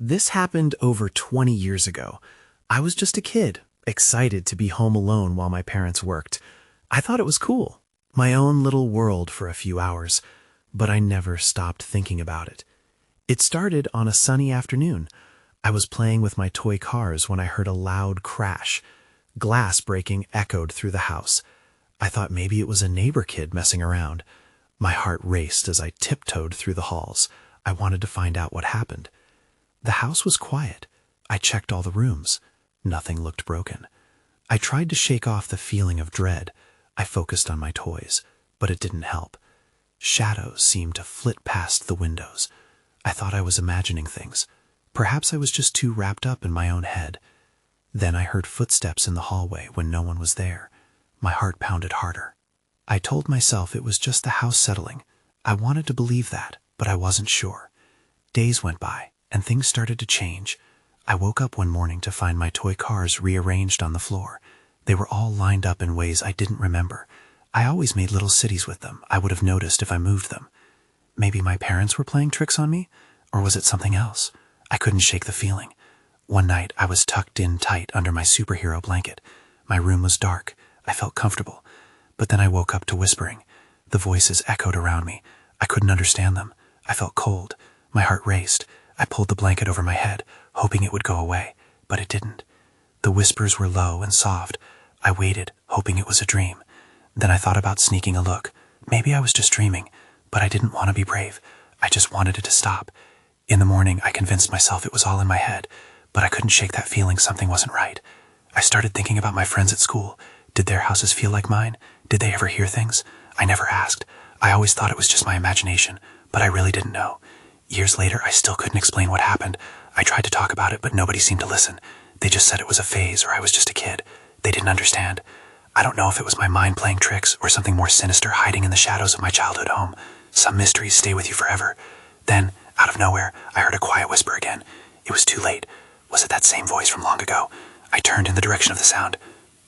This happened over 20 years ago. I was just a kid, excited to be home alone while my parents worked. I thought it was cool, my own little world for a few hours, but I never stopped thinking about it. It started on a sunny afternoon. I was playing with my toy cars when I heard a loud crash. Glass breaking echoed through the house. I thought maybe it was a neighbor kid messing around. My heart raced as I tiptoed through the halls. I wanted to find out what happened. The house was quiet. I checked all the rooms. Nothing looked broken. I tried to shake off the feeling of dread. I focused on my toys, but it didn't help. Shadows seemed to flit past the windows. I thought I was imagining things. Perhaps I was just too wrapped up in my own head. Then I heard footsteps in the hallway when no one was there. My heart pounded harder. I told myself it was just the house settling. I wanted to believe that, but I wasn't sure. Days went by, and things started to change. I woke up one morning to find my toy cars rearranged on the floor. They were all lined up in ways I didn't remember. I always made little cities with them. I would have noticed if I moved them. Maybe my parents were playing tricks on me? Or was it something else? I couldn't shake the feeling. One night, I was tucked in tight under my superhero blanket. My room was dark. I felt comfortable. But then I woke up to whispering. The voices echoed around me. I couldn't understand them. I felt cold. My heart raced. I pulled the blanket over my head, hoping it would go away, but it didn't. The whispers were low and soft. I waited, hoping it was a dream. Then I thought about sneaking a look. Maybe I was just dreaming, but I didn't want to be brave. I just wanted it to stop. In the morning, I convinced myself it was all in my head, but I couldn't shake that feeling something wasn't right. I started thinking about my friends at school. Did their houses feel like mine? Did they ever hear things? I never asked. I always thought it was just my imagination, but I really didn't know. Years later, I still couldn't explain what happened. I tried to talk about it, but nobody seemed to listen. They just said it was a phase or I was just a kid. They didn't understand. I don't know if it was my mind playing tricks or something more sinister hiding in the shadows of my childhood home. Some mysteries stay with you forever. Then, out of nowhere, I heard a quiet whisper again. It was too late. Was it that same voice from long ago? I turned in the direction of the sound.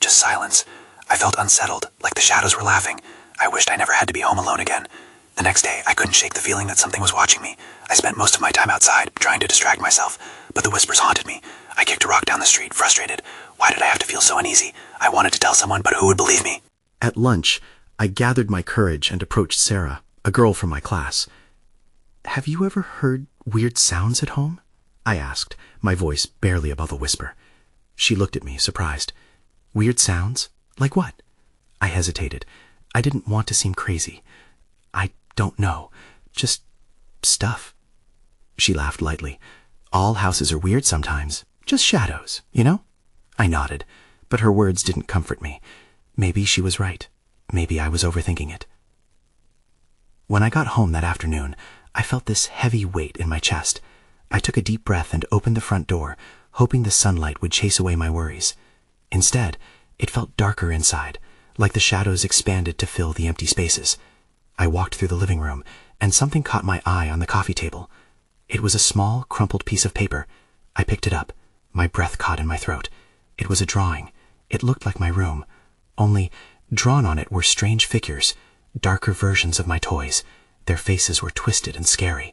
Just silence. I felt unsettled, like the shadows were laughing. I wished I never had to be home alone again. The next day, I couldn't shake the feeling that something was watching me. I spent most of my time outside, trying to distract myself, but the whispers haunted me. I kicked a rock down the street, frustrated. Why did I have to feel so uneasy? I wanted to tell someone, but who would believe me? At lunch, I gathered my courage and approached Sarah, a girl from my class. "Have you ever heard weird sounds at home?" I asked, my voice barely above a whisper. She looked at me, surprised. "Weird sounds? Like what?" I hesitated. I didn't want to seem crazy. "I don't know. Just stuff." She laughed lightly. "All houses are weird sometimes. Just shadows, you know?" I nodded, but her words didn't comfort me. Maybe she was right. Maybe I was overthinking it. When I got home that afternoon, I felt this heavy weight in my chest. I took a deep breath and opened the front door, hoping the sunlight would chase away my worries. Instead, it felt darker inside, like the shadows expanded to fill the empty spaces. I walked through the living room, and something caught my eye on the coffee table. It was a small, crumpled piece of paper. I picked it up. My breath caught in my throat. It was a drawing. It looked like my room. Only, drawn on it were strange figures, darker versions of my toys. Their faces were twisted and scary.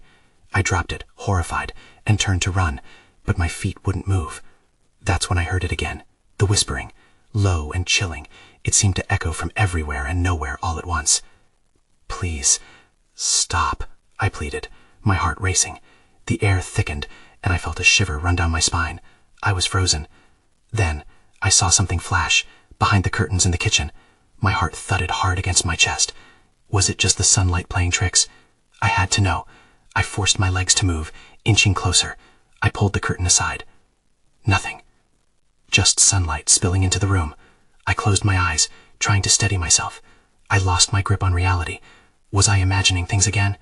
I dropped it, horrified, and turned to run, but my feet wouldn't move. That's when I heard it again, the whispering, low and chilling. It seemed to echo from everywhere and nowhere all at once. "Please, stop," I pleaded, my heart racing. The air thickened, and I felt a shiver run down my spine. I was frozen. Then, I saw something flash, behind the curtains in the kitchen. My heart thudded hard against my chest. Was it just the sunlight playing tricks? I had to know. I forced my legs to move, inching closer. I pulled the curtain aside. Nothing. Just sunlight spilling into the room. I closed my eyes, trying to steady myself. I lost my grip on reality. Was I imagining things again?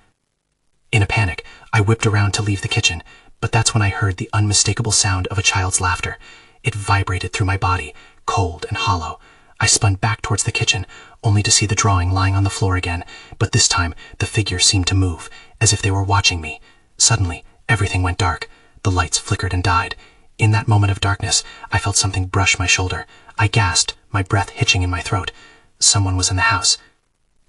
In a panic, I whipped around to leave the kitchen, but that's when I heard the unmistakable sound of a child's laughter. It vibrated through my body, cold and hollow. I spun back towards the kitchen, only to see the drawing lying on the floor again, but this time the figure seemed to move, as if they were watching me. Suddenly, everything went dark. The lights flickered and died. In that moment of darkness, I felt something brush my shoulder. I gasped, my breath hitching in my throat. Someone was in the house.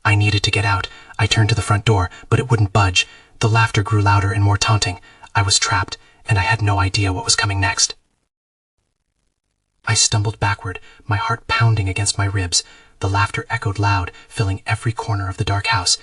I needed to get out. I turned to the front door, but it wouldn't budge. The laughter grew louder and more taunting. I was trapped, and I had no idea what was coming next. I stumbled backward, my heart pounding against my ribs. The laughter echoed loud, filling every corner of the dark house.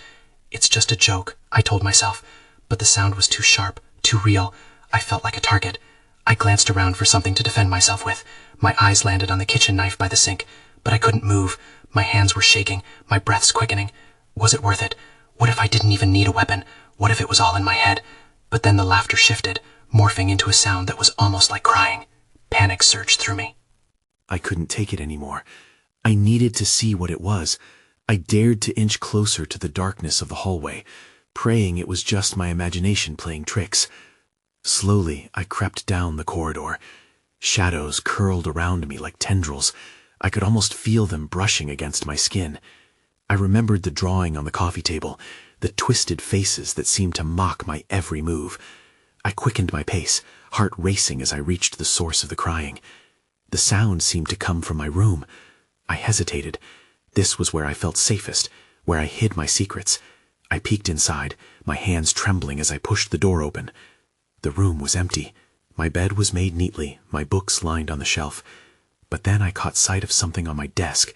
It's just a joke, I told myself, but the sound was too sharp, too real. I felt like a target. I glanced around for something to defend myself with. My eyes landed on the kitchen knife by the sink, but I couldn't move. My hands were shaking, my breaths quickening. Was it worth it? What if I didn't even need a weapon? What if it was all in my head? But then the laughter shifted, morphing into a sound that was almost like crying. Panic surged through me. I couldn't take it anymore. I needed to see what it was. I dared to inch closer to the darkness of the hallway, praying it was just my imagination playing tricks. Slowly, I crept down the corridor. Shadows curled around me like tendrils. I could almost feel them brushing against my skin. I remembered the drawing on the coffee table, the twisted faces that seemed to mock my every move. I quickened my pace, heart racing as I reached the source of the crying. The sound seemed to come from my room. I hesitated. This was where I felt safest, where I hid my secrets. I peeked inside, my hands trembling as I pushed the door open. The room was empty. My bed was made neatly, my books lined on the shelf. But then I caught sight of something on my desk.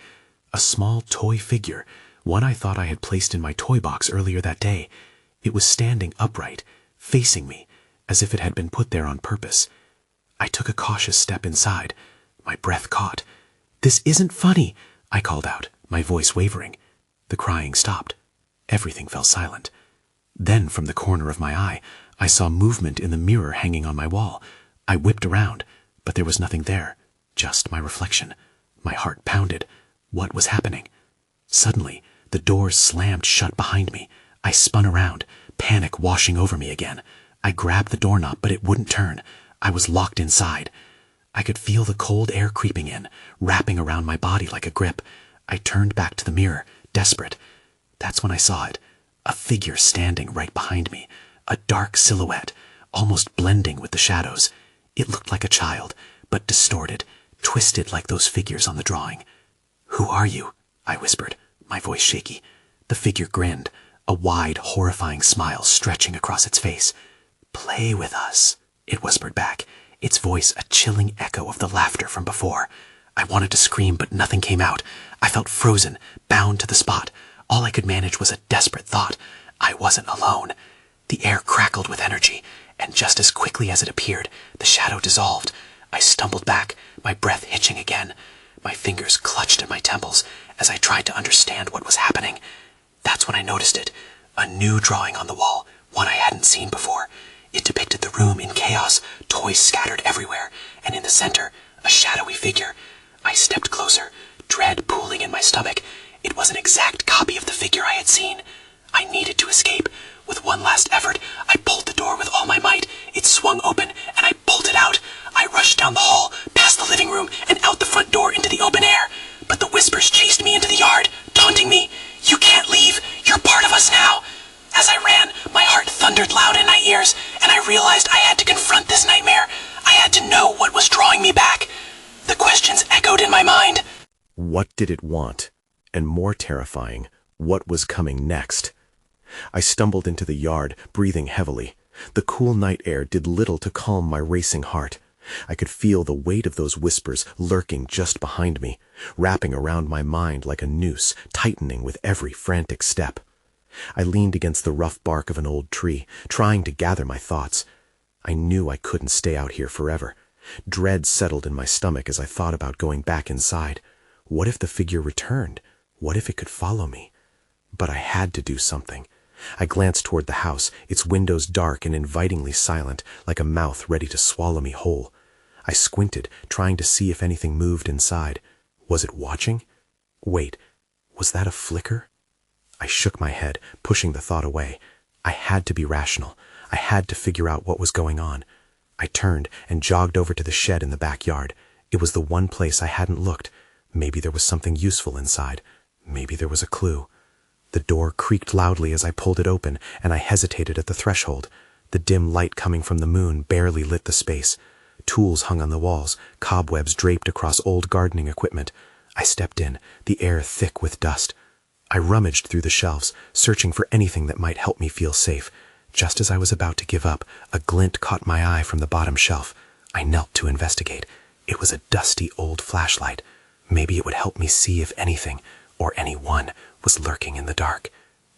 A small toy figure, one I thought I had placed in my toy box earlier that day. It was standing upright, facing me, as if it had been put there on purpose. I took a cautious step inside. My breath caught. "This isn't funny," I called out, my voice wavering. The crying stopped. Everything fell silent. Then, from the corner of my eye, I saw movement in the mirror hanging on my wall. I whipped around, but there was nothing there, just my reflection. My heart pounded. What was happening? Suddenly, the door slammed shut behind me. I spun around, panic washing over me again. I grabbed the doorknob, but it wouldn't turn. I was locked inside. I could feel the cold air creeping in, wrapping around my body like a grip. I turned back to the mirror, desperate. That's when I saw it. A figure standing right behind me. A dark silhouette, almost blending with the shadows. It looked like a child, but distorted, twisted like those figures on the drawing. "Who are you?" I whispered, my voice shaky. The figure grinned, a wide, horrifying smile stretching across its face. "Play with us," it whispered back, its voice a chilling echo of the laughter from before. I wanted to scream, but nothing came out. I felt frozen, bound to the spot. All I could manage was a desperate thought. I wasn't alone. The air crackled with energy, and just as quickly as it appeared, the shadow dissolved. I stumbled back, my breath hitching again. My fingers clutched at my temples as I tried to understand what was happening. That's when I noticed it. A new drawing on the wall, one I hadn't seen before. It depicted the room in chaos, toys scattered everywhere, and in the center, a shadowy figure. I stepped closer, dread pooling in my stomach. It was an exact copy of the figure I had seen. I needed to escape. With one last effort, I pulled the door with all my might. It swung open, and I bolted out. I rushed down the hall, past the living room, and out the front door into the open air. But the whispers chased me into the yard, taunting me. "You can't leave. You're part of us now." As I ran, my heart thundered loud in my ears, and I realized I had to confront this nightmare. I had to know what was drawing me back. The questions echoed in my mind. What did it want? And more terrifying, what was coming next? I stumbled into the yard, breathing heavily. The cool night air did little to calm my racing heart. I could feel the weight of those whispers lurking just behind me, wrapping around my mind like a noose, tightening with every frantic step. I leaned against the rough bark of an old tree, trying to gather my thoughts. I knew I couldn't stay out here forever. Dread settled in my stomach as I thought about going back inside. What if the figure returned? What if it could follow me? But I had to do something. I glanced toward the house, its windows dark and invitingly silent, like a mouth ready to swallow me whole. I squinted, trying to see if anything moved inside. Was it watching? Wait, was that a flicker? I shook my head, pushing the thought away. I had to be rational. I had to figure out what was going on. I turned and jogged over to the shed in the backyard. It was the one place I hadn't looked. Maybe there was something useful inside. Maybe there was a clue. The door creaked loudly as I pulled it open, and I hesitated at the threshold. The dim light coming from the moon barely lit the space. Tools hung on the walls, cobwebs draped across old gardening equipment. I stepped in, the air thick with dust. I rummaged through the shelves, searching for anything that might help me feel safe. Just as I was about to give up, a glint caught my eye from the bottom shelf. I knelt to investigate. It was a dusty old flashlight. Maybe it would help me see if anything, or anyone, was lurking in the dark.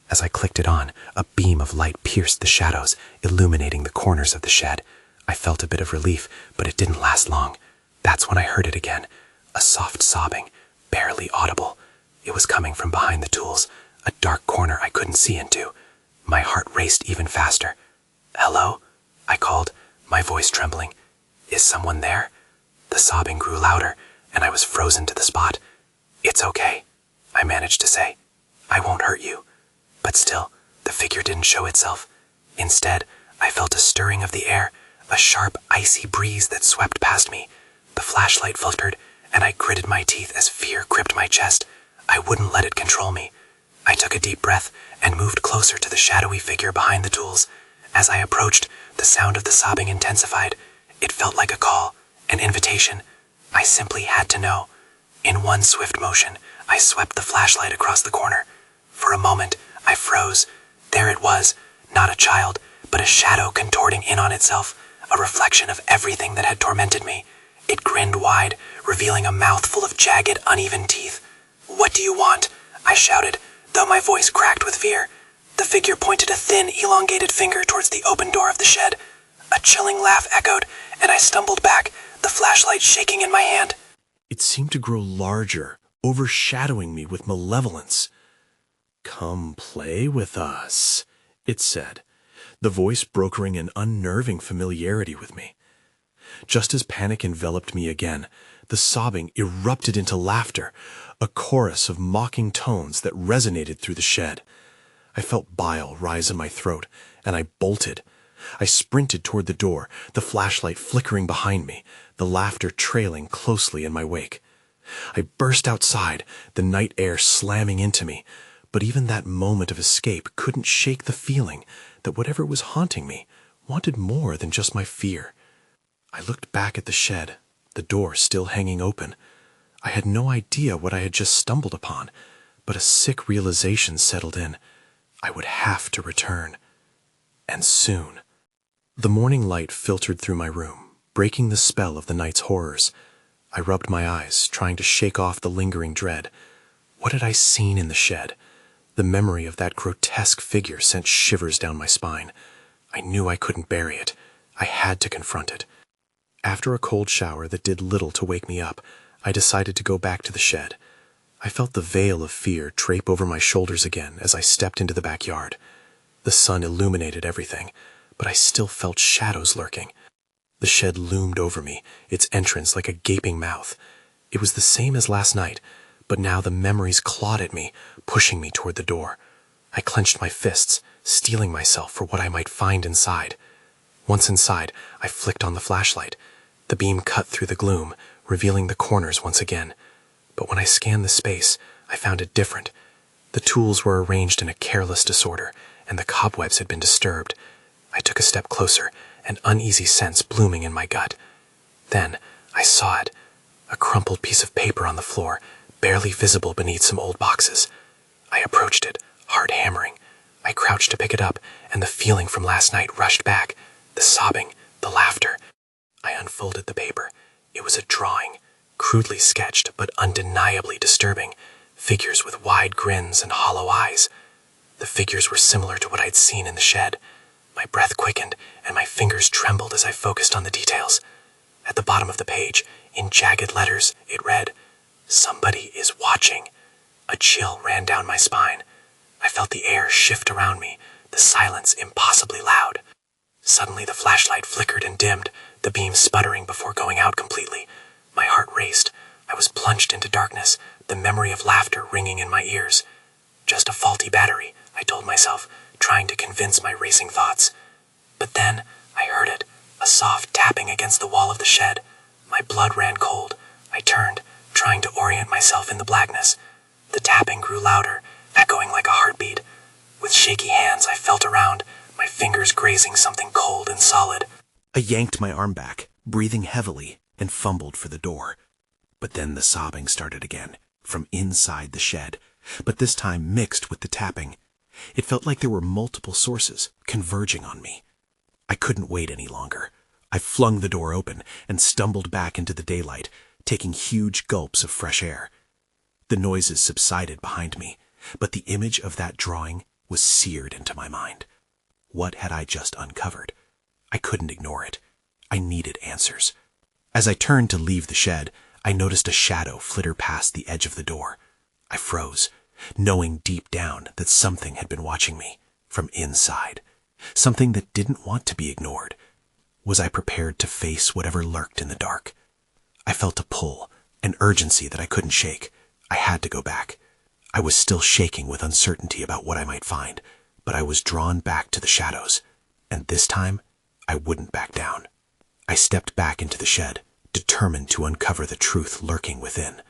As I clicked it on, a beam of light pierced the shadows, illuminating the corners of the shed. I felt a bit of relief, but it didn't last long. That's when I heard it again. A soft sobbing, barely audible. It was coming from behind the tools, a dark corner I couldn't see into. My heart raced even faster. "Hello?" I called, my voice trembling. "Is someone there?" The sobbing grew louder, and I was frozen to the spot. "It's okay," I managed to say. "I won't hurt you." But still, the figure didn't show itself. Instead, I felt a stirring of the air, a sharp, icy breeze that swept past me. The flashlight flickered, and I gritted my teeth as fear gripped my chest. I wouldn't let it control me. I took a deep breath and moved closer to the shadowy figure behind the tools. As I approached, the sound of the sobbing intensified. It felt like a call, an invitation. I simply had to know. In one swift motion, I swept the flashlight across the corner. For a moment, I froze. There it was, not a child, but a shadow contorting in on itself, a reflection of everything that had tormented me. It grinned wide, revealing a mouth full of jagged, uneven teeth. "What do you want?" I shouted, though my voice cracked with fear. The figure pointed a thin, elongated finger towards the open door of the shed. A chilling laugh echoed, and I stumbled back, the flashlight shaking in my hand. It seemed to grow larger, overshadowing me with malevolence. "Come play with us," it said, the voice brokering an unnerving familiarity with me. Just as panic enveloped me again, the sobbing erupted into laughter, a chorus of mocking tones that resonated through the shed. I felt bile rise in my throat, and I bolted. I sprinted toward the door, the flashlight flickering behind me, the laughter trailing closely in my wake. I burst outside, the night air slamming into me, but even that moment of escape couldn't shake the feeling that whatever was haunting me wanted more than just my fear. I looked back at the shed, the door still hanging open. I had no idea what I had just stumbled upon, but a sick realization settled in. I would have to return. And soon. The morning light filtered through my room, breaking the spell of the night's horrors. I rubbed my eyes, trying to shake off the lingering dread. What had I seen in the shed? The memory of that grotesque figure sent shivers down my spine. I knew I couldn't bury it. I had to confront it. After a cold shower that did little to wake me up, I decided to go back to the shed. I felt the veil of fear drape over my shoulders again as I stepped into the backyard. The sun illuminated everything, but I still felt shadows lurking. The shed loomed over me, its entrance like a gaping mouth. It was the same as last night, but now the memories clawed at me, pushing me toward the door. I clenched my fists, steeling myself for what I might find inside. Once inside, I flicked on the flashlight. The beam cut through the gloom, revealing the corners once again. But when I scanned the space, I found it different. The tools were arranged in a careless disorder, and the cobwebs had been disturbed. I took a step closer, an uneasy sense blooming in my gut. Then I saw it, a crumpled piece of paper on the floor, barely visible beneath some old boxes. I approached it, heart hammering. I crouched to pick it up, and the feeling from last night rushed back. The sobbing, the laughter. I unfolded the paper. It was a drawing, crudely sketched but undeniably disturbing, figures with wide grins and hollow eyes. The figures were similar to what I'd seen in the shed. My breath quickened, and my fingers trembled as I focused on the details. At the bottom of the page, in jagged letters, it read, "Somebody is watching." A chill ran down my spine. I felt the air shift around me, the silence impossibly loud. Suddenly the flashlight flickered and dimmed, the beam sputtering before going out completely. My heart raced. I was plunged into darkness, the memory of laughter ringing in my ears. Just a faulty battery, I told myself, trying to convince my racing thoughts. But then I heard it, a soft tapping against the wall of the shed. My blood ran cold. I turned, trying to orient myself in the blackness. The tapping grew louder, echoing like a heartbeat. With shaky hands I felt around, my fingers grazing something cold and solid. I yanked my arm back, breathing heavily, and fumbled for the door. But then the sobbing started again, from inside the shed, but this time mixed with the tapping. It felt like there were multiple sources converging on me. I couldn't wait any longer. I flung the door open and stumbled back into the daylight, taking huge gulps of fresh air. The noises subsided behind me, but the image of that drawing was seared into my mind. What had I just uncovered? I couldn't ignore it. I needed answers. As I turned to leave the shed, I noticed a shadow flitter past the edge of the door. I froze, knowing deep down that something had been watching me from inside, something that didn't want to be ignored. Was I prepared to face whatever lurked in the dark? I felt a pull, an urgency that I couldn't shake. I had to go back. I was still shaking with uncertainty about what I might find, but I was drawn back to the shadows, and this time I wouldn't back down. I stepped back into the shed, determined to uncover the truth lurking within.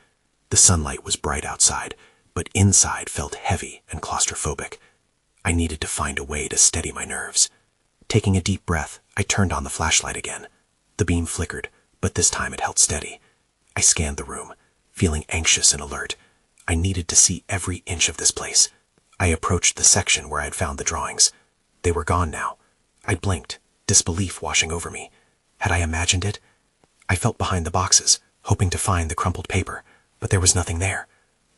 The sunlight was bright outside, but inside felt heavy and claustrophobic. I needed to find a way to steady my nerves. Taking a deep breath, I turned on the flashlight again. The beam flickered, but this time it held steady. I scanned the room, feeling anxious and alert. I needed to see every inch of this place. I approached the section where I had found the drawings. They were gone now. I blinked, disbelief washing over me. Had I imagined it? I felt behind the boxes, hoping to find the crumpled paper, but there was nothing there.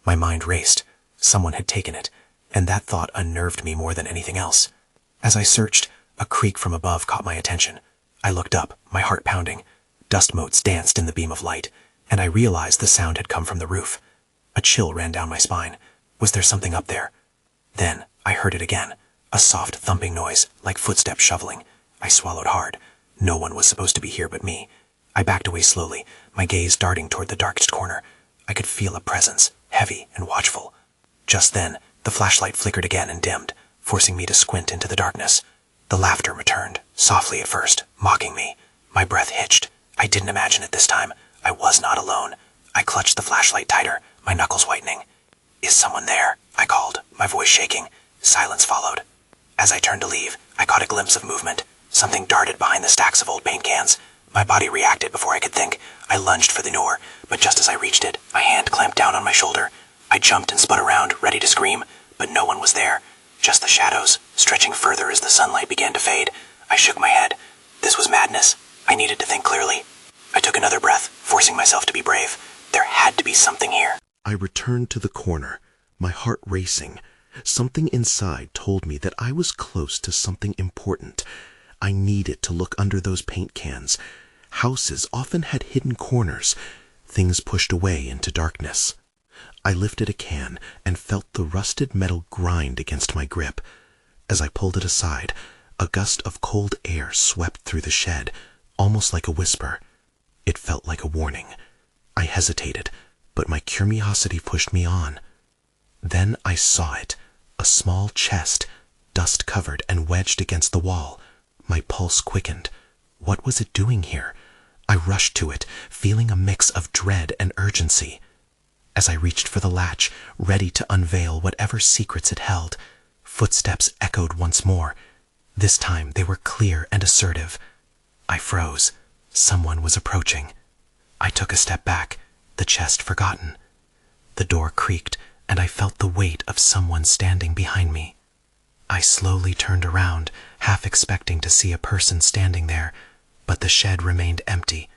My mind raced. Someone had taken it, and that thought unnerved me more than anything else. As I searched, a creak from above caught my attention. I looked up, my heart pounding. Dust motes danced in the beam of light, and I realized the sound had come from the roof. A chill ran down my spine. Was there something up there? Then I heard it again, a soft thumping noise, like footsteps shoveling. I swallowed hard. No one was supposed to be here but me. I backed away slowly, my gaze darting toward the darkest corner. I could feel a presence, heavy and watchful. Just then, the flashlight flickered again and dimmed, forcing me to squint into the darkness. The laughter returned, softly at first, mocking me. My breath hitched. I didn't imagine it this time. I was not alone. I clutched the flashlight tighter, my knuckles whitening. "Is someone there?" I called, my voice shaking. Silence followed. As I turned to leave, I caught a glimpse of movement. Something darted behind the stacks of old paint cans. My body reacted before I could think. I lunged for the door, but just as I reached it, my hand clamped down on my shoulder. I jumped and spun around, ready to scream, but no one was there. Just the shadows, stretching further as the sunlight began to fade. I shook my head. This was madness. I needed to think clearly. I took another breath, forcing myself to be brave. There had to be something here. I returned to the corner, my heart racing. Something inside told me that I was close to something important. I needed to look under those paint cans. Houses often had hidden corners, things pushed away into darkness. I lifted a can and felt the rusted metal grind against my grip. As I pulled it aside, a gust of cold air swept through the shed, almost like a whisper. It felt like a warning. I hesitated, but my curiosity pushed me on. Then I saw it, a small chest, dust-covered and wedged against the wall. My pulse quickened. What was it doing here? I rushed to it, feeling a mix of dread and urgency. As I reached for the latch, ready to unveil whatever secrets it held, footsteps echoed once more. This time they were clear and assertive. I froze. Someone was approaching. I took a step back, the chest forgotten. The door creaked, and I felt the weight of someone standing behind me. I slowly turned around, half expecting to see a person standing there, but the shed remained empty.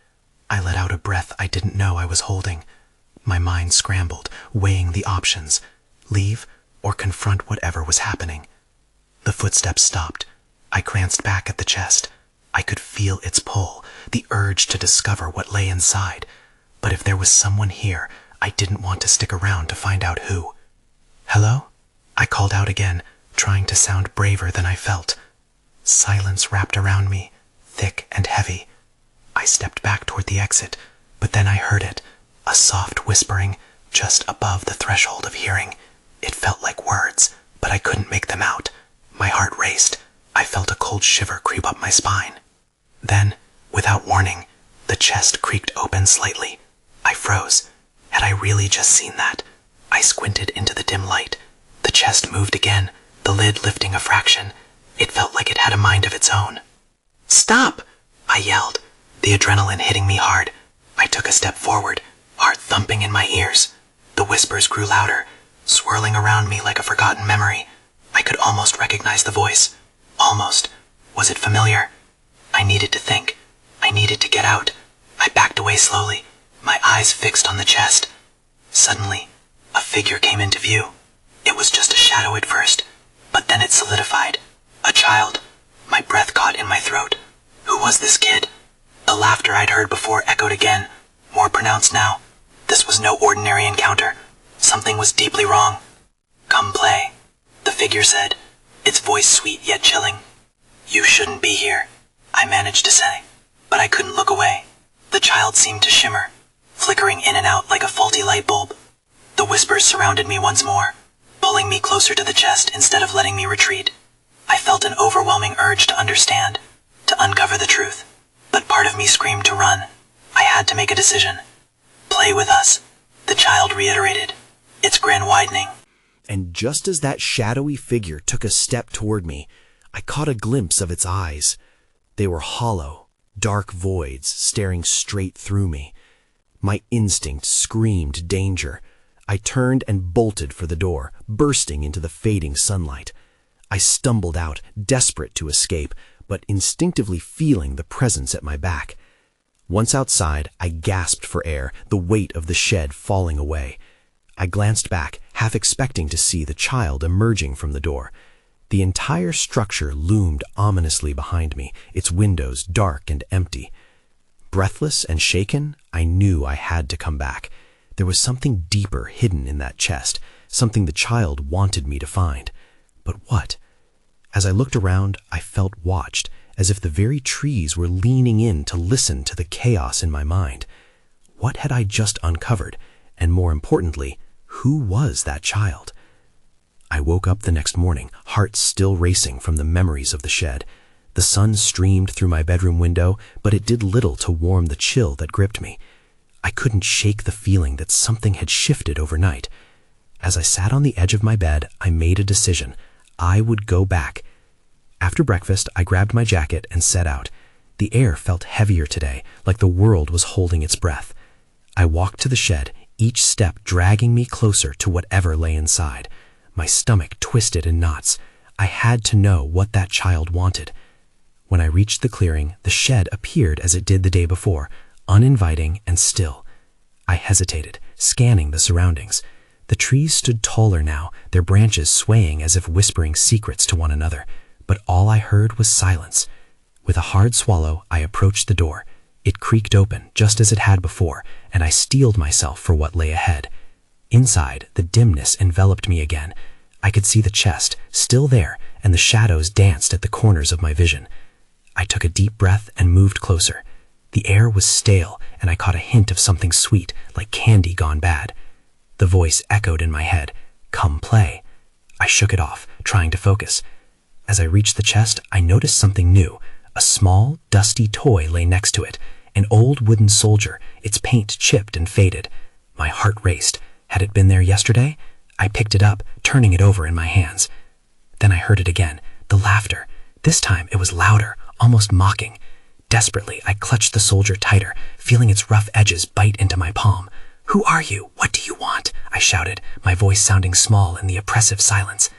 I let out a breath I didn't know I was holding. My mind scrambled, weighing the options: leave or confront whatever was happening. The footsteps stopped. I glanced back at the chest. I could feel its pull, the urge to discover what lay inside. But if there was someone here, I didn't want to stick around to find out who. "Hello?" I called out again, trying to sound braver than I felt. Silence wrapped around me, thick and heavy. I stepped back toward the exit, but then I heard it, a soft whispering just above the threshold of hearing. It felt like words, but I couldn't make them out. My heart raced. I felt a cold shiver creep up my spine. Then, without warning, the chest creaked open slightly. I froze. Had I really just seen that? I squinted into the dim light. The chest moved again, the lid lifting a fraction. It felt like it had a mind of its own. "Stop!" I yelled, the adrenaline hitting me hard. I took a step forward, heart thumping in my ears. The whispers grew louder, swirling around me like a forgotten memory. I could almost recognize the voice. Almost. Was it familiar? I needed to think. I needed to get out. I backed away slowly, my eyes fixed on the chest. Suddenly, a figure came into view. It was just a shadow at first, but then it solidified. A child. My breath caught in my throat. Who was this kid? The laughter I'd heard before echoed again, more pronounced now. This was no ordinary encounter. Something was deeply wrong. "Come play," the figure said, its voice sweet yet chilling. "You shouldn't be here," I managed to say, but I couldn't look away. The child seemed to shimmer, flickering in and out like a faulty light bulb. The whispers surrounded me once more, pulling me closer to the chest instead of letting me retreat. I felt an overwhelming urge to understand, to uncover the truth, but part of me screamed to run. I had to make a decision. "Play with us," the child reiterated, its grin widening. And just as that shadowy figure took a step toward me, I caught a glimpse of its eyes. They were hollow, dark voids staring straight through me. My instinct screamed danger. I turned and bolted for the door, bursting into the fading sunlight. I stumbled out, desperate to escape, but instinctively feeling the presence at my back. Once outside, I gasped for air, the weight of the shed falling away. I glanced back, half expecting to see the child emerging from the door. The entire structure loomed ominously behind me, its windows dark and empty. Breathless and shaken, I knew I had to come back. There was something deeper hidden in that chest, something the child wanted me to find. But what? As I looked around, I felt watched, as if the very trees were leaning in to listen to the chaos in my mind. What had I just uncovered? And more importantly, who was that child? I woke up the next morning, heart still racing from the memories of the shed. The sun streamed through my bedroom window, but it did little to warm the chill that gripped me. I couldn't shake the feeling that something had shifted overnight. As I sat on the edge of my bed, I made a decision. I would go back. After breakfast, I grabbed my jacket and set out. The air felt heavier today, like the world was holding its breath. I walked to the shed, each step dragging me closer to whatever lay inside. My stomach twisted in knots. I had to know what that child wanted. When I reached the clearing, the shed appeared as it did the day before, uninviting and still. I hesitated, scanning the surroundings. The trees stood taller now, their branches swaying as if whispering secrets to one another. But all I heard was silence. With a hard swallow, I approached the door. It creaked open, just as it had before, and I steeled myself for what lay ahead. Inside, the dimness enveloped me again. I could see the chest, still there, and the shadows danced at the corners of my vision. I took a deep breath and moved closer. The air was stale, and I caught a hint of something sweet, like candy gone bad. The voice echoed in my head, "Come play." I shook it off, trying to focus. As I reached the chest, I noticed something new. A small, dusty toy lay next to it, an old wooden soldier, its paint chipped and faded. My heart raced. Had it been there yesterday? I picked it up, turning it over in my hands. Then I heard it again, the laughter. This time it was louder, almost mocking. Desperately, I clutched the soldier tighter, feeling its rough edges bite into my palm. "Who are you? What do you want?" I shouted, my voice sounding small in the oppressive silence.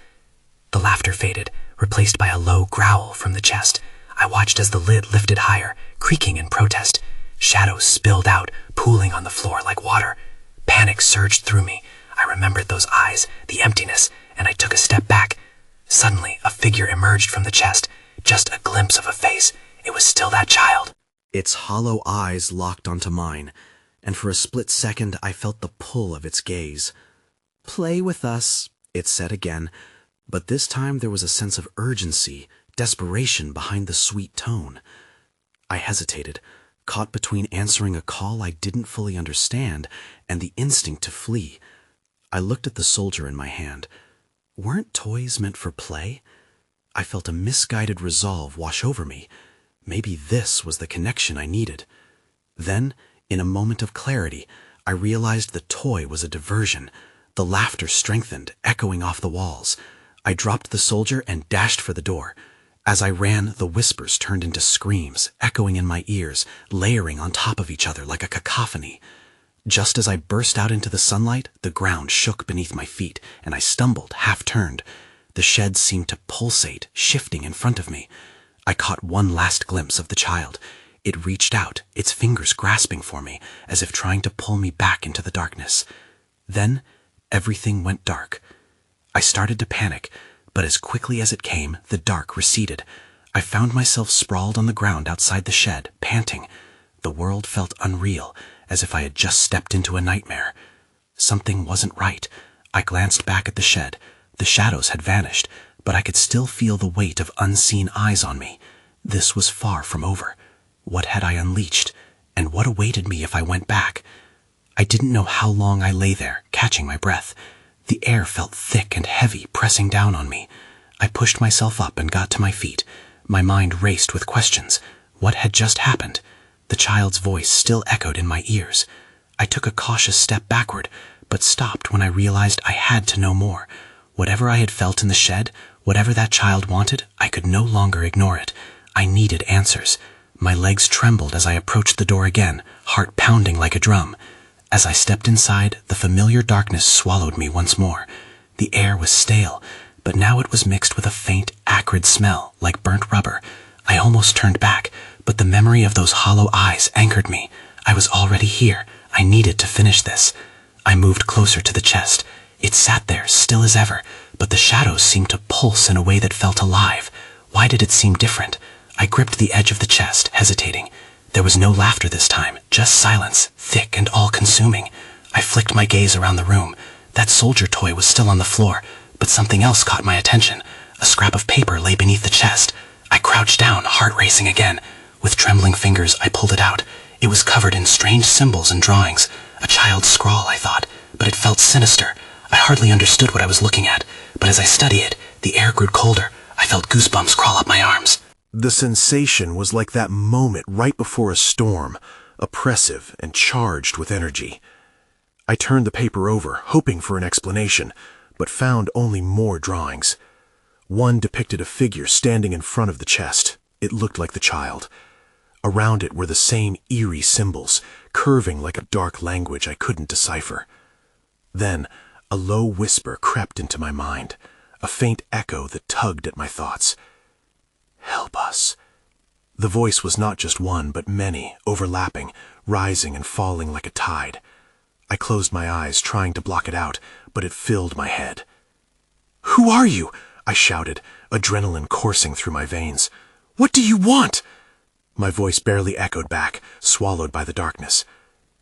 The laughter faded, replaced by a low growl from the chest. I watched as the lid lifted higher, creaking in protest. Shadows spilled out, pooling on the floor like water. Panic surged through me. I remembered those eyes, the emptiness, and I took a step back. Suddenly, a figure emerged from the chest, just a glimpse of a face. It was still that child. Its hollow eyes locked onto mine, and for a split second I felt the pull of its gaze. "Play with us," it said again, but this time there was a sense of urgency, desperation behind the sweet tone. I hesitated, caught between answering a call I didn't fully understand and the instinct to flee. I looked at the soldier in my hand. Weren't toys meant for play? I felt a misguided resolve wash over me. Maybe this was the connection I needed. Then, in a moment of clarity, I realized the toy was a diversion. The laughter strengthened, echoing off the walls. I dropped the soldier and dashed for the door. As I ran, the whispers turned into screams, echoing in my ears, layering on top of each other like a cacophony. Just as I burst out into the sunlight, the ground shook beneath my feet, and I stumbled, half-turned. The shed seemed to pulsate, shifting in front of me. I caught one last glimpse of the child. It reached out, its fingers grasping for me, as if trying to pull me back into the darkness. Then, everything went dark. I started to panic, but as quickly as it came, the dark receded. I found myself sprawled on the ground outside the shed, panting. The world felt unreal, as if I had just stepped into a nightmare. Something wasn't right. I glanced back at the shed. The shadows had vanished, but I could still feel the weight of unseen eyes on me. This was far from over. What had I unleashed, and what awaited me if I went back? I didn't know how long I lay there, catching my breath. The air felt thick and heavy, pressing down on me. I pushed myself up and got to my feet. My mind raced with questions. What had just happened? The child's voice still echoed in my ears. I took a cautious step backward, but stopped when I realized I had to know more. Whatever I had felt in the shed, whatever that child wanted, I could no longer ignore it. I needed answers. My legs trembled as I approached the door again, heart pounding like a drum. As I stepped inside, the familiar darkness swallowed me once more. The air was stale, but now it was mixed with a faint, acrid smell, like burnt rubber. I almost turned back, but the memory of those hollow eyes anchored me. I was already here. I needed to finish this. I moved closer to the chest. It sat there, still as ever, but the shadows seemed to pulse in a way that felt alive. Why did it seem different? I gripped the edge of the chest, hesitating. There was no laughter this time, just silence, thick and all-consuming. I flicked my gaze around the room. That soldier toy was still on the floor, but something else caught my attention. A scrap of paper lay beneath the chest. I crouched down, heart racing again. With trembling fingers, I pulled it out. It was covered in strange symbols and drawings. A child's scrawl, I thought, but it felt sinister. I hardly understood what I was looking at, but as I studied it, the air grew colder. I felt goosebumps crawl up my arms. The sensation was like that moment right before a storm, oppressive and charged with energy. I turned the paper over, hoping for an explanation, but found only more drawings. One depicted a figure standing in front of the chest. It looked like the child. Around it were the same eerie symbols, curving like a dark language I couldn't decipher. Then, a low whisper crept into my mind, a faint echo that tugged at my thoughts. Help us. The voice was not just one, but many, overlapping, rising and falling like a tide. I closed my eyes, trying to block it out, but it filled my head. "Who are you?" I shouted, adrenaline coursing through my veins. "What do you want?" My voice barely echoed back, swallowed by the darkness.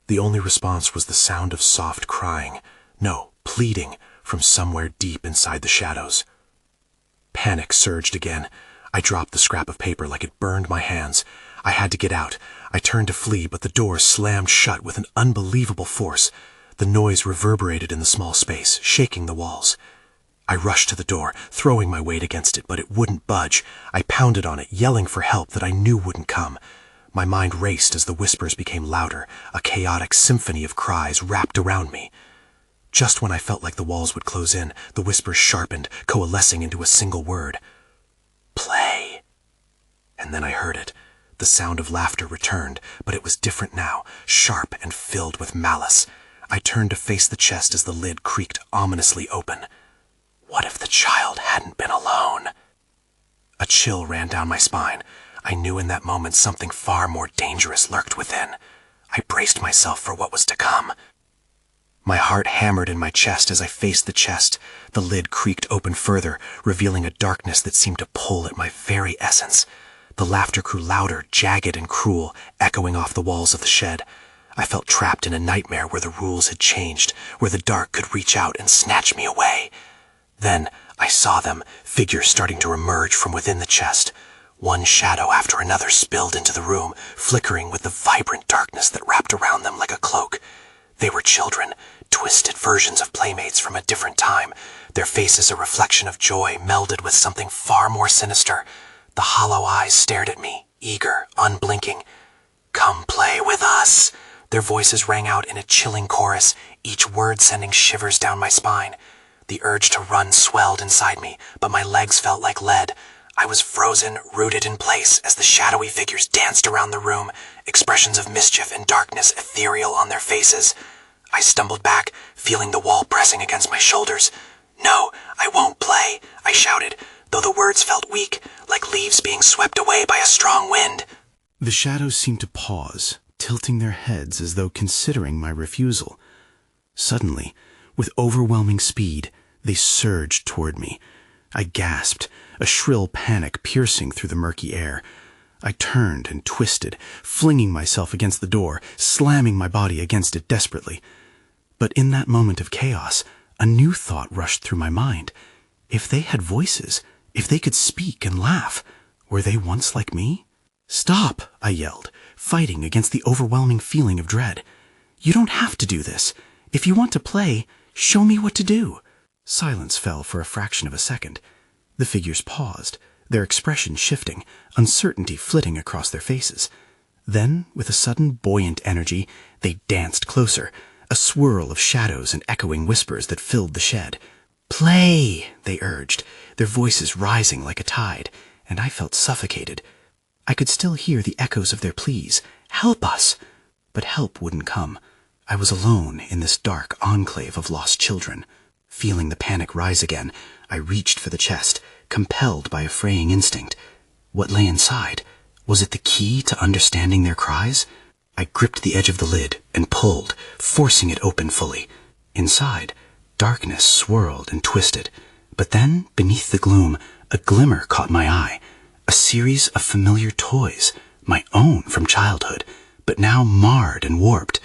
The only response was the sound of soft crying. No, pleading, from somewhere deep inside the shadows. Panic surged again. I dropped the scrap of paper like it burned my hands. I had to get out. I turned to flee, but the door slammed shut with an unbelievable force. The noise reverberated in the small space, shaking the walls. I rushed to the door, throwing my weight against it, but it wouldn't budge. I pounded on it, yelling for help that I knew wouldn't come. My mind raced as the whispers became louder, a chaotic symphony of cries wrapped around me. Just when I felt like the walls would close in, the whispers sharpened, coalescing into a single word. Play. And then I heard it. The sound of laughter returned, but it was different now, sharp and filled with malice. I turned to face the chest as the lid creaked ominously open. What if the child hadn't been alone? A chill ran down my spine. I knew in that moment something far more dangerous lurked within. I braced myself for what was to come. My heart hammered in my chest as I faced the chest. The lid creaked open further, revealing a darkness that seemed to pull at my very essence. The laughter grew louder, jagged and cruel, echoing off the walls of the shed. I felt trapped in a nightmare where the rules had changed, where the dark could reach out and snatch me away. Then I saw them, figures starting to emerge from within the chest. One shadow after another spilled into the room, flickering with the vibrant darkness that wrapped around them like a cloak. They were children, twisted versions of playmates from a different time, their faces a reflection of joy melded with something far more sinister. The hollow eyes stared at me, eager, unblinking. "Come play with us." Their voices rang out in a chilling chorus, each word sending shivers down my spine. The urge to run swelled inside me, but my legs felt like lead. I was frozen, rooted in place as the shadowy figures danced around the room, expressions of mischief and darkness ethereal on their faces. I stumbled back, feeling the wall pressing against my shoulders. "No, I won't play," I shouted, though the words felt weak, like leaves being swept away by a strong wind. The shadows seemed to pause, tilting their heads as though considering my refusal. Suddenly, with overwhelming speed, they surged toward me. I gasped, a shrill panic piercing through the murky air. I turned and twisted, flinging myself against the door, slamming my body against it desperately. But in that moment of chaos, a new thought rushed through my mind. If they had voices, if they could speak and laugh, were they once like me? "Stop!" I yelled, fighting against the overwhelming feeling of dread. "You don't have to do this. If you want to play, show me what to do." Silence fell for a fraction of a second. The figures paused, their expression shifting, uncertainty flitting across their faces. Then, with a sudden buoyant energy, they danced closer, a swirl of shadows and echoing whispers that filled the shed. "Play!" they urged, their voices rising like a tide, and I felt suffocated. I could still hear the echoes of their pleas. "Help us!" But help wouldn't come. I was alone in this dark enclave of lost children. Feeling the panic rise again, I reached for the chest, compelled by a fraying instinct. What lay inside? Was it the key to understanding their cries? I gripped the edge of the lid and pulled, forcing it open fully. Inside, darkness swirled and twisted. But then, beneath the gloom, a glimmer caught my eye. A series of familiar toys, my own from childhood, but now marred and warped.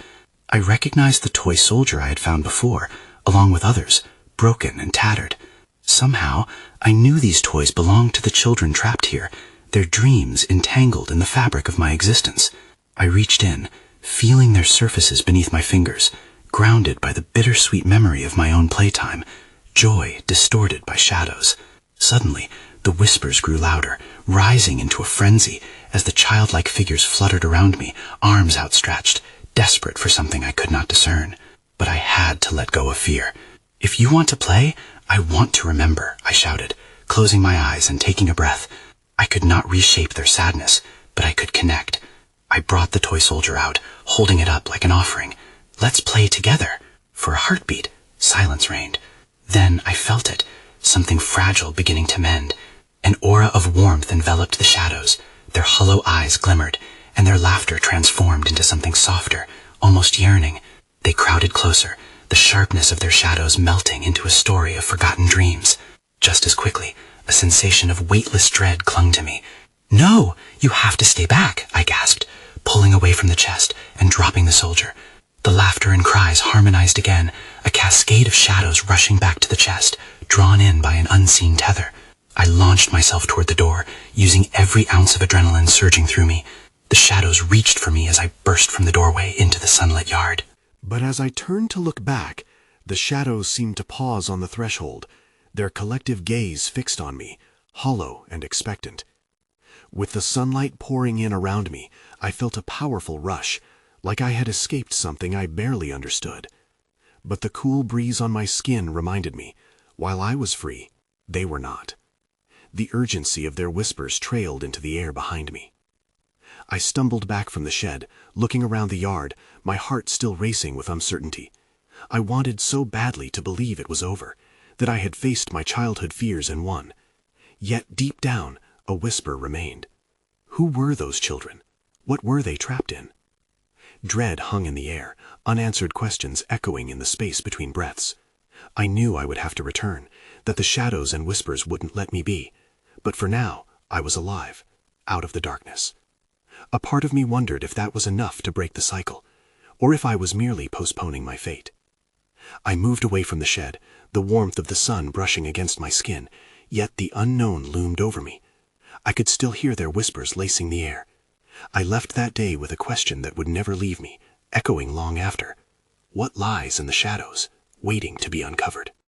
I recognized the toy soldier I had found before, along with others, broken and tattered. Somehow, I knew these toys belonged to the children trapped here, their dreams entangled in the fabric of my existence. I reached in, feeling their surfaces beneath my fingers, grounded by the bittersweet memory of my own playtime, joy distorted by shadows. Suddenly, the whispers grew louder, rising into a frenzy as the childlike figures fluttered around me, arms outstretched, desperate for something I could not discern. But I had to let go of fear. "If you want to play, I want to remember," I shouted, closing my eyes and taking a breath. I could not reshape their sadness, but I could connect. I brought the toy soldier out, holding it up like an offering. "Let's play together." For a heartbeat, silence reigned. Then I felt it, something fragile beginning to mend. An aura of warmth enveloped the shadows. Their hollow eyes glimmered, and their laughter transformed into something softer, almost yearning. They crowded closer, the sharpness of their shadows melting into a story of forgotten dreams. Just as quickly, a sensation of weightless dread clung to me. "No, you have to stay back," I gasped, pulling away from the chest and dropping the soldier. The laughter and cries harmonized again, a cascade of shadows rushing back to the chest, drawn in by an unseen tether. I launched myself toward the door, using every ounce of adrenaline surging through me. The shadows reached for me as I burst from the doorway into the sunlit yard. But as I turned to look back, the shadows seemed to pause on the threshold, their collective gaze fixed on me, hollow and expectant. With the sunlight pouring in around me, I felt a powerful rush, like I had escaped something I barely understood. But the cool breeze on my skin reminded me, while I was free, they were not. The urgency of their whispers trailed into the air behind me. I stumbled back from the shed, looking around the yard, my heart still racing with uncertainty. I wanted so badly to believe it was over, that I had faced my childhood fears and won. Yet deep down, a whisper remained. Who were those children? What were they trapped in? Dread hung in the air, unanswered questions echoing in the space between breaths. I knew I would have to return, that the shadows and whispers wouldn't let me be. But for now, I was alive, out of the darkness. A part of me wondered if that was enough to break the cycle, or if I was merely postponing my fate. I moved away from the shed, the warmth of the sun brushing against my skin, yet the unknown loomed over me. I could still hear their whispers lacing the air. I left that day with a question that would never leave me, echoing long after. What lies in the shadows, waiting to be uncovered?